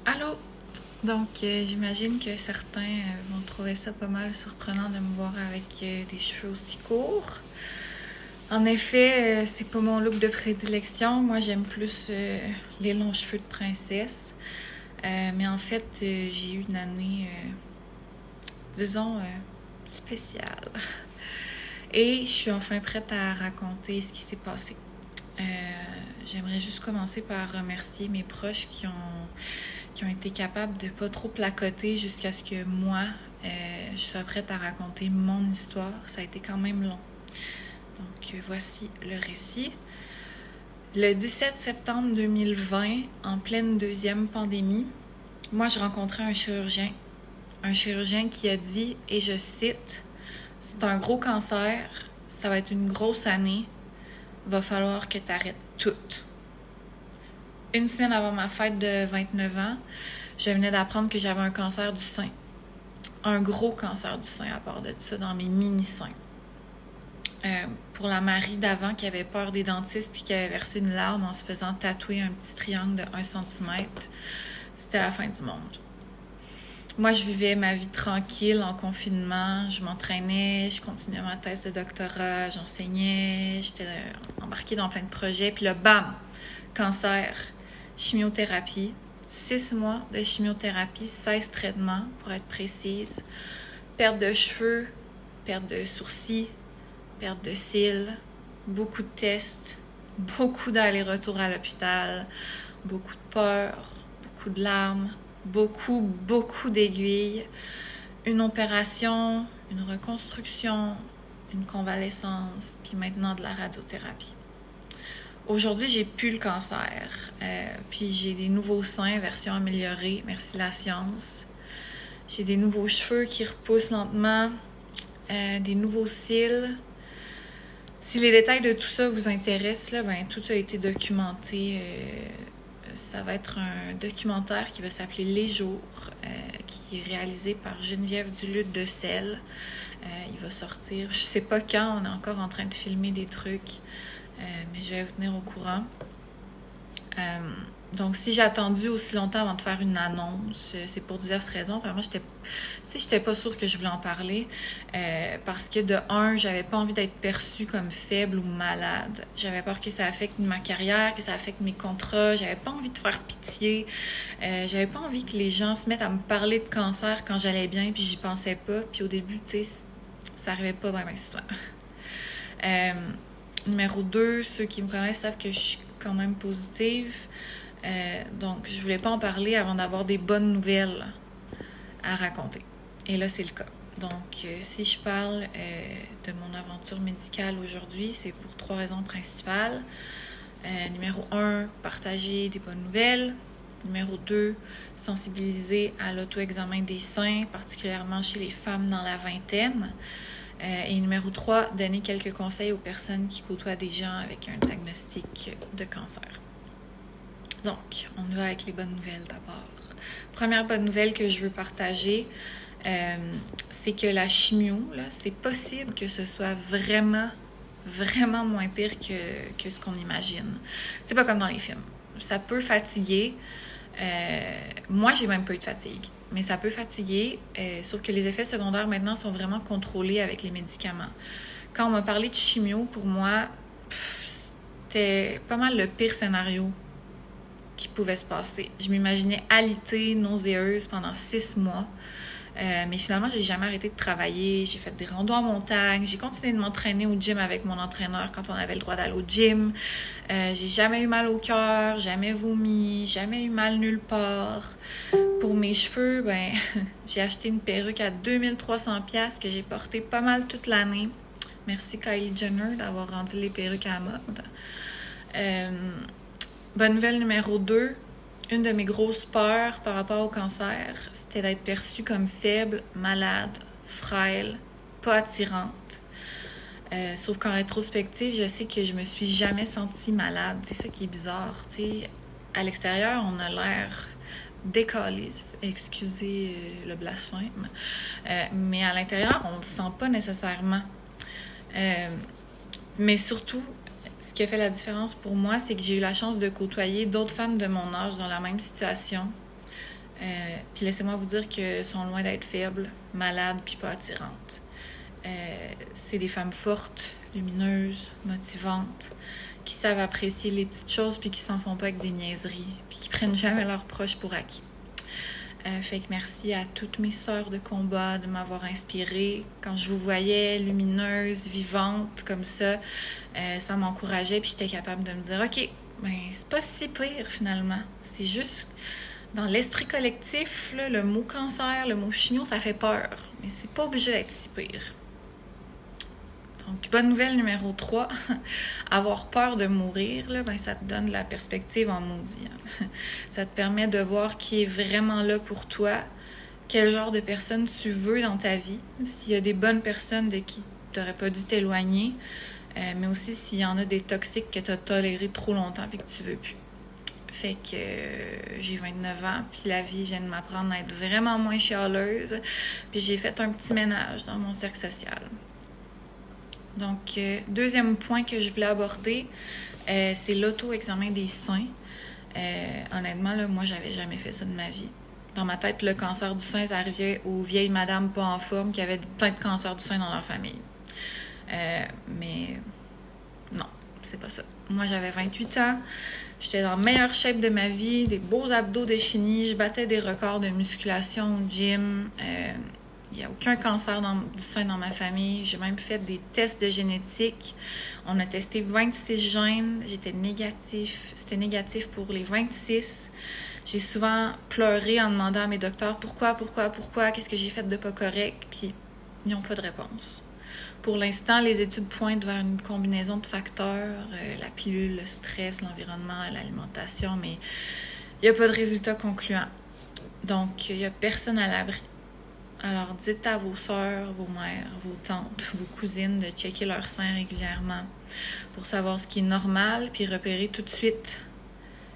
Allô? Donc, j'imagine que certains vont trouver ça pas mal surprenant de me voir avec des cheveux aussi courts. En effet, c'est pas mon look de prédilection. Moi, j'aime plus les longs cheveux de princesse. Mais en fait, j'ai eu une année, disons, spéciale. Et je suis enfin prête à raconter ce qui s'est passé. Euh, J'aimerais juste commencer par remercier mes proches qui ont été capables de pas trop placoter jusqu'à ce que moi, je sois prête à raconter mon histoire. Ça a été quand même long. Donc, voici le récit. Le 17 septembre 2020, en pleine deuxième pandémie, moi, je rencontrais un chirurgien qui a dit, et je cite, « C'est un gros cancer, ça va être une grosse année, va falloir que tu arrêtes tout. » Une semaine avant ma fête de 29 ans, je venais d'apprendre que j'avais un cancer du sein. Un gros cancer du sein à part de ça, dans mes mini-seins. Pour la Marie d'avant qui avait peur des dentistes puis qui avait versé une larme en se faisant tatouer un petit triangle de 1 cm, c'était la fin du monde. Moi, je vivais ma vie tranquille en confinement. Je m'entraînais, je continuais ma thèse de doctorat, j'enseignais, j'étais embarquée dans plein de projets. Puis là, bam! Cancer, chimiothérapie. 6 mois de chimiothérapie, 16 traitements pour être précise. Perte de cheveux, perte de sourcils, perte de cils, beaucoup de tests, beaucoup d'allers-retours à l'hôpital, beaucoup de peur, beaucoup de larmes, beaucoup d'aiguilles, une opération, une reconstruction, une convalescence, puis maintenant de la radiothérapie. Aujourd'hui, j'ai plus le cancer, puis j'ai des nouveaux seins, version améliorée, merci la science. J'ai des nouveaux cheveux qui repoussent lentement, des nouveaux cils. Si les détails de tout ça vous intéressent, là, ben, tout a été documenté. Ça va être un documentaire qui va s'appeler Les Jours, qui est réalisé par Geneviève Duluth de Selle. Il va sortir, je sais pas quand, on est encore en train de filmer des trucs, mais je vais vous tenir au courant. Donc, si j'ai attendu aussi longtemps avant de faire une annonce, c'est pour diverses raisons. Vraiment, j'étais pas sûre que je voulais en parler parce que de un, j'avais pas envie d'être perçue comme faible ou malade. J'avais peur que ça affecte ma carrière, que ça affecte mes contrats. J'avais pas envie de faire pitié. J'avais pas envie que les gens se mettent à me parler de cancer quand j'allais bien puis j'y pensais pas. Puis au début, tu sais, ça arrivait pas vraiment souvent. Numéro 2, ceux qui me connaissent savent que je suis quand même positive. Donc, je voulais pas en parler avant d'avoir des bonnes nouvelles à raconter. Et là, c'est le cas. Donc, si je parle de mon aventure médicale aujourd'hui, c'est pour 3 raisons principales. Numéro 1, partager des bonnes nouvelles. Numéro 2, sensibiliser à l'auto-examen des seins, particulièrement chez les femmes dans la vingtaine. Et numéro 3, donner quelques conseils aux personnes qui côtoient des gens avec un diagnostic de cancer. Donc, on y va avec les bonnes nouvelles d'abord. Première bonne nouvelle que je veux partager, c'est que la chimio, là, c'est possible que ce soit vraiment moins pire que ce qu'on imagine. C'est pas comme dans les films. Ça peut fatiguer. Moi, j'ai même pas eu de fatigue, mais ça peut fatiguer, sauf que les effets secondaires maintenant sont vraiment contrôlés avec les médicaments. Quand on m'a parlé de chimio, pour moi, c'était pas mal le pire scénario qui pouvait se passer. Je m'imaginais alitée, nauséeuse pendant 6 mois. Mais finalement, j'ai jamais arrêté de travailler. J'ai fait des randos en montagne. J'ai continué de m'entraîner au gym avec mon entraîneur quand on avait le droit d'aller au gym. J'ai jamais eu mal au cœur, jamais vomi, jamais eu mal nulle part. Pour mes cheveux, ben, j'ai acheté une perruque à 2300$ que j'ai portée pas mal toute l'année. Merci Kylie Jenner d'avoir rendu les perruques à la mode. Bonne nouvelle numéro 2, une de mes grosses peurs par rapport au cancer, c'était d'être perçue comme faible, malade, frêle, pas attirante. Sauf qu'en rétrospective, je sais que je me suis jamais sentie malade. C'est ça qui est bizarre. T'sais, à l'extérieur, on a l'air décalisse, excusez le blasphème, mais à l'intérieur, on ne le sent pas nécessairement. Mais surtout, ce qui a fait la différence pour moi, c'est que j'ai eu la chance de côtoyer d'autres femmes de mon âge dans la même situation. Puis laissez-moi vous dire qu'elles sont loin d'être faibles, malades, puis pas attirantes. C'est des femmes fortes, lumineuses, motivantes, qui savent apprécier les petites choses puis qui s'en font pas avec des niaiseries, puis qui prennent jamais leurs proches pour acquis. Fait que merci à toutes mes sœurs de combat de m'avoir inspirée. Quand je vous voyais lumineuse, vivante comme ça m'encourageait, puis j'étais capable de me dire « Ok, ben c'est pas si pire finalement. C'est juste dans l'esprit collectif, là, le mot cancer, le mot chignon, ça fait peur. Mais c'est pas obligé d'être si pire. » Donc, bonne nouvelle numéro 3, avoir peur de mourir, là, ben, ça te donne de la perspective en maudit. Hein. Ça te permet de voir qui est vraiment là pour toi, quel genre de personne tu veux dans ta vie, s'il y a des bonnes personnes de qui tu n'aurais pas dû t'éloigner, mais aussi s'il y en a des toxiques que tu as tolérés trop longtemps et que tu veux plus. Fait que j'ai 29 ans, puis la vie vient de m'apprendre à être vraiment moins chialeuse, puis j'ai fait un petit ménage dans mon cercle social. Donc, deuxième point que je voulais aborder, c'est l'auto-examen des seins. Honnêtement, là, moi, j'avais jamais fait ça de ma vie. Dans ma tête, le cancer du sein, ça arrivait aux vieilles madames pas en forme qui avaient plein de cancer du sein dans leur famille. Mais non, c'est pas ça. Moi, j'avais 28 ans. J'étais dans la meilleure shape de ma vie, des beaux abdos définis. Je battais des records de musculation au gym. Il n'y a aucun cancer du sein dans ma famille. J'ai même fait des tests de génétique. On a testé 26 gènes. J'étais négatif. C'était négatif pour les 26. J'ai souvent pleuré en demandant à mes docteurs pourquoi, qu'est-ce que j'ai fait de pas correct. Puis, ils n'ont pas de réponse. Pour l'instant, les études pointent vers une combinaison de facteurs, la pilule, le stress, l'environnement, l'alimentation, mais il n'y a pas de résultat concluant. Donc, il n'y a personne à l'abri. Alors, dites à vos sœurs, vos mères, vos tantes, vos cousines de checker leur sein régulièrement pour savoir ce qui est normal, puis repérer tout de suite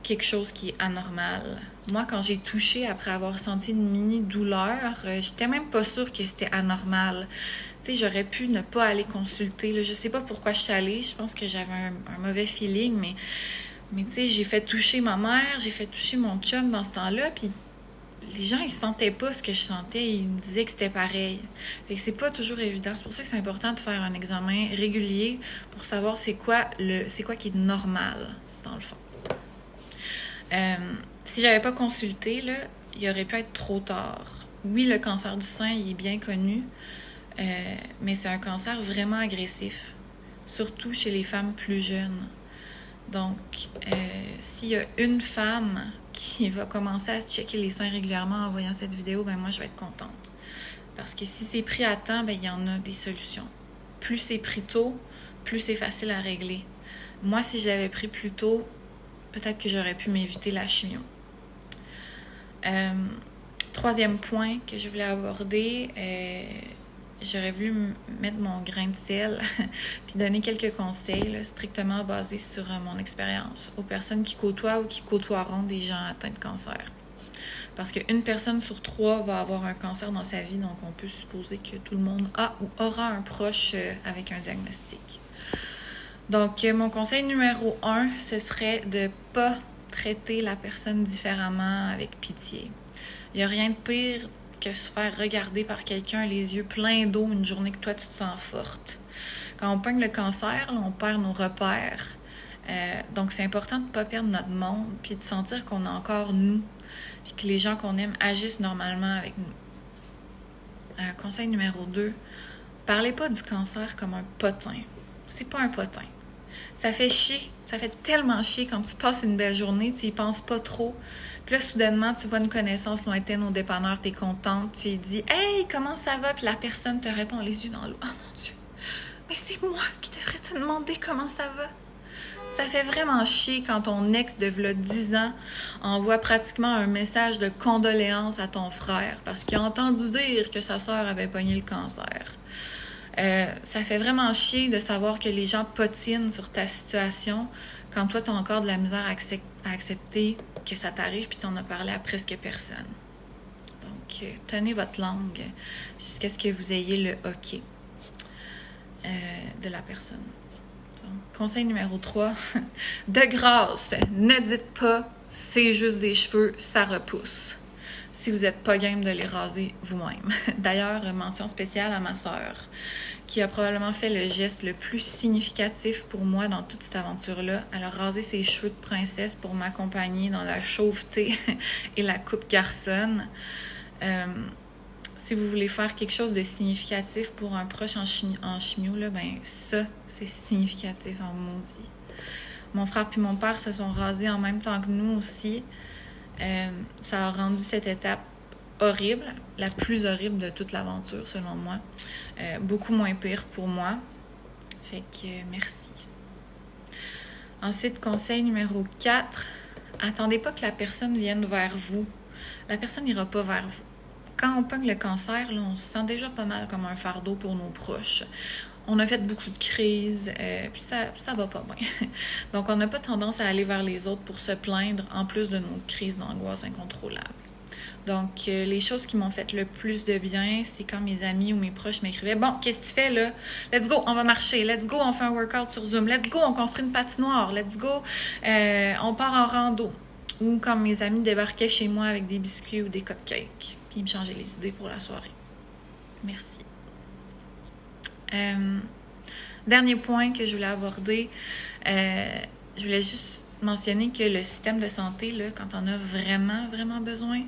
quelque chose qui est anormal. Moi, quand j'ai touché après avoir senti une mini-douleur, j'étais même pas sûre que c'était anormal. Tu sais, j'aurais pu ne pas aller consulter. Là. Je sais pas pourquoi je suis allée. Je pense que j'avais un mauvais feeling, mais tu sais, j'ai fait toucher ma mère, j'ai fait toucher mon chum dans ce temps-là, puis les gens, ils sentaient pas ce que je sentais. Ils me disaient que c'était pareil. Fait que c'est pas toujours évident. C'est pour ça que c'est important de faire un examen régulier pour savoir c'est quoi qui est normal, dans le fond. Si j'avais pas consulté, là, il aurait pu être trop tard. Oui, le cancer du sein, il est bien connu, mais c'est un cancer vraiment agressif, surtout chez les femmes plus jeunes. Donc, s'il y a une femme qui va commencer à se checker les seins régulièrement en voyant cette vidéo, ben moi, je vais être contente. Parce que si c'est pris à temps, ben il y en a des solutions. Plus c'est pris tôt, plus c'est facile à régler. Moi, si je l'avais pris plus tôt, peut-être que j'aurais pu m'éviter la chimio. Troisième point que je voulais aborder, j'aurais voulu mettre mon grain de sel puis donner quelques conseils là, strictement basés sur mon expérience aux personnes qui côtoient ou qui côtoieront des gens atteints de cancer. Parce qu'une personne sur 3 va avoir un cancer dans sa vie, donc on peut supposer que tout le monde a ou aura un proche avec un diagnostic. Donc, mon conseil numéro 1, ce serait de ne pas traiter la personne différemment avec pitié. Il n'y a rien de pire que se faire regarder par quelqu'un les yeux pleins d'eau une journée que toi, tu te sens forte. Quand on pogne le cancer, là, on perd nos repères. Donc, c'est important de ne pas perdre notre monde puis de sentir qu'on a encore nous puis que les gens qu'on aime agissent normalement avec nous. Conseil numéro 2, parlez pas du cancer comme un potin. C'est pas un potin. Ça fait chier. Ça fait tellement chier quand tu passes une belle journée, tu y penses pas trop. Puis là, soudainement, tu vois une connaissance lointaine au dépanneur, t'es contente, tu lui dis « Hey, comment ça va? » Puis la personne te répond les yeux dans l'eau. « Oh mon Dieu! Mais c'est moi qui devrais te demander comment ça va! » Ça fait vraiment chier quand ton ex de v'là 10 ans envoie pratiquement un message de condoléances à ton frère parce qu'il a entendu dire que sa sœur avait pogné le cancer. Ça fait vraiment chier de savoir que les gens potinent sur ta situation quand toi, tu as encore de la misère à accepter que ça t'arrive puis tu en as parlé à presque personne. Donc, tenez votre langue jusqu'à ce que vous ayez le OK de la personne. Donc, conseil numéro 3, de grâce, ne dites pas « c'est juste des cheveux, ça repousse ». si vous n'êtes pas game de les raser vous-même. D'ailleurs, mention spéciale à ma sœur, qui a probablement fait le geste le plus significatif pour moi dans toute cette aventure-là. Elle a rasé ses cheveux de princesse pour m'accompagner dans la chauveté et la coupe garçonne. Si vous voulez faire quelque chose de significatif pour un proche en chimio, là, ben ça, c'est significatif en maudit. Mon frère puis mon père se sont rasés en même temps que nous aussi. Ça a rendu cette étape horrible, la plus horrible de toute l'aventure, selon moi. Beaucoup moins pire pour moi. Fait que merci. Ensuite, conseil numéro 4, attendez pas que la personne vienne vers vous. La personne n'ira pas vers vous. Quand on pogne le cancer, là, on se sent déjà pas mal comme un fardeau pour nos proches. On a fait beaucoup de crises, puis ça va pas bien. Donc, on n'a pas tendance à aller vers les autres pour se plaindre, en plus de nos crises d'angoisse incontrôlables. Donc, les choses qui m'ont fait le plus de bien, c'est quand mes amis ou mes proches m'écrivaient « Bon, qu'est-ce que tu fais là? Let's go, on va marcher. Let's go, on fait un workout sur Zoom. Let's go, on construit une patinoire. Let's go, on part en rando. » Ou quand mes amis débarquaient chez moi avec des biscuits ou des cupcakes, puis ils me changeaient les idées pour la soirée. Merci. Dernier point que je voulais aborder, je voulais juste mentionner que le système de santé, là, quand on a vraiment, vraiment besoin,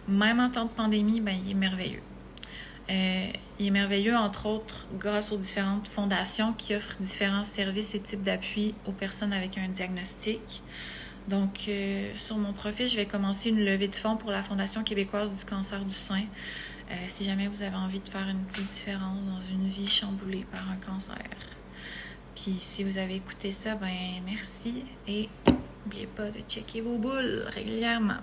même en temps de pandémie, ben, il est merveilleux. Il est merveilleux, entre autres, grâce aux différentes fondations qui offrent différents services et types d'appui aux personnes avec un diagnostic. Donc, sur mon profil, je vais commencer une levée de fonds pour la Fondation québécoise du cancer du sein. Si jamais vous avez envie de faire une petite différence dans une vie chamboulée par un cancer. Puis si vous avez écouté ça, ben merci et n'oubliez pas de checker vos boules régulièrement.